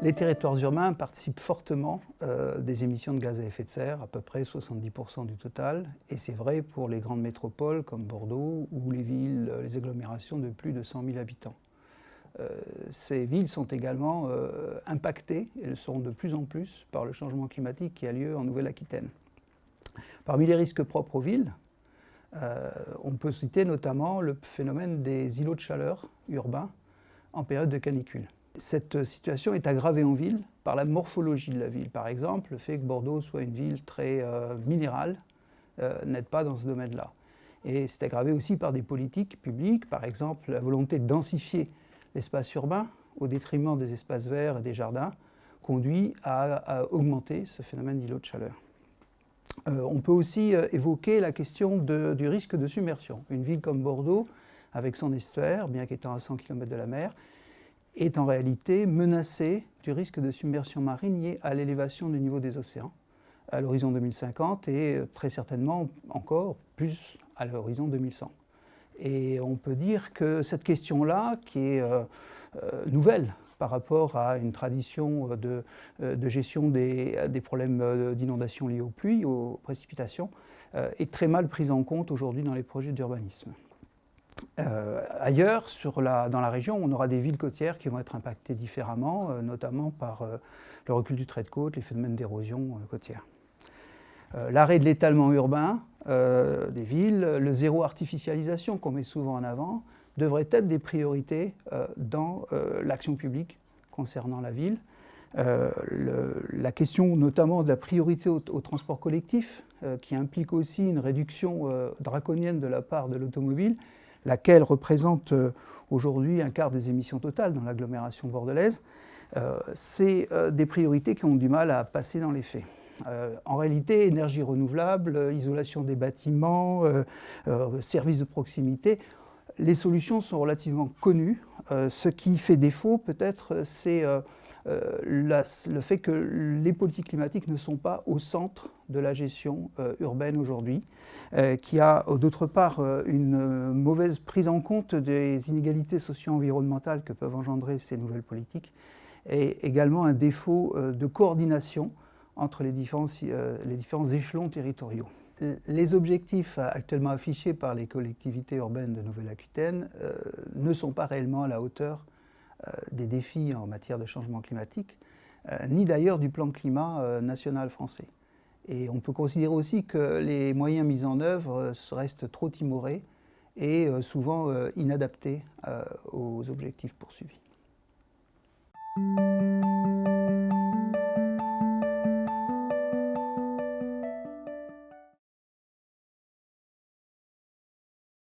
Les territoires urbains participent fortement des émissions de gaz à effet de serre, à peu près 70% du total. Et c'est vrai pour les grandes métropoles comme Bordeaux ou les villes, les agglomérations de plus de 100 000 habitants. Ces villes sont également impactées, et le seront de plus en plus, par le changement climatique qui a lieu en Nouvelle-Aquitaine. Parmi les risques propres aux villes, on peut citer notamment le phénomène des îlots de chaleur urbains en période de canicule. Cette situation est aggravée en ville par la morphologie de la ville. Par exemple, le fait que Bordeaux soit une ville très minérale n'aide pas dans ce domaine-là. Et c'est aggravé aussi par des politiques publiques, par exemple la volonté de densifier l'espace urbain au détriment des espaces verts et des jardins, conduit à augmenter ce phénomène d'îlot de chaleur. On peut aussi évoquer la question du risque de submersion. Une ville comme Bordeaux, avec son estuaire, bien qu'étant à 100 km de la mer, est en réalité menacée du risque de submersion marine lié à l'élévation du niveau des océans à l'horizon 2050 et très certainement encore plus à l'horizon 2100. Et on peut dire que cette question-là, qui est nouvelle par rapport à une tradition de gestion des problèmes d'inondation liés aux pluies, aux précipitations, est très mal prise en compte aujourd'hui dans les projets d'urbanisme. Ailleurs, dans la région, on aura des villes côtières qui vont être impactées différemment, notamment par le recul du trait de côte, les phénomènes d'érosion côtière. L'arrêt de l'étalement urbain des villes, le zéro artificialisation qu'on met souvent en avant, devraient être des priorités dans l'action publique concernant la ville. La question notamment de la priorité au transport collectif, qui implique aussi une réduction draconienne de la part de l'automobile, laquelle représente aujourd'hui un quart des émissions totales dans l'agglomération bordelaise, c'est des priorités qui ont du mal à passer dans les faits. En réalité, énergie renouvelable, isolation des bâtiments, services de proximité, les solutions sont relativement connues. Ce qui fait défaut, peut-être, c'est le fait que les politiques climatiques ne sont pas au centre de la gestion urbaine aujourd'hui, qui a d'autre part une mauvaise prise en compte des inégalités socio-environnementales que peuvent engendrer ces nouvelles politiques, et également un défaut de coordination entre les différents échelons territoriaux. Les objectifs actuellement affichés par les collectivités urbaines de Nouvelle-Aquitaine ne sont pas réellement à la hauteur des défis en matière de changement climatique, ni d'ailleurs du plan climat national français. Et on peut considérer aussi que les moyens mis en œuvre restent trop timorés et souvent inadaptés aux objectifs poursuivis.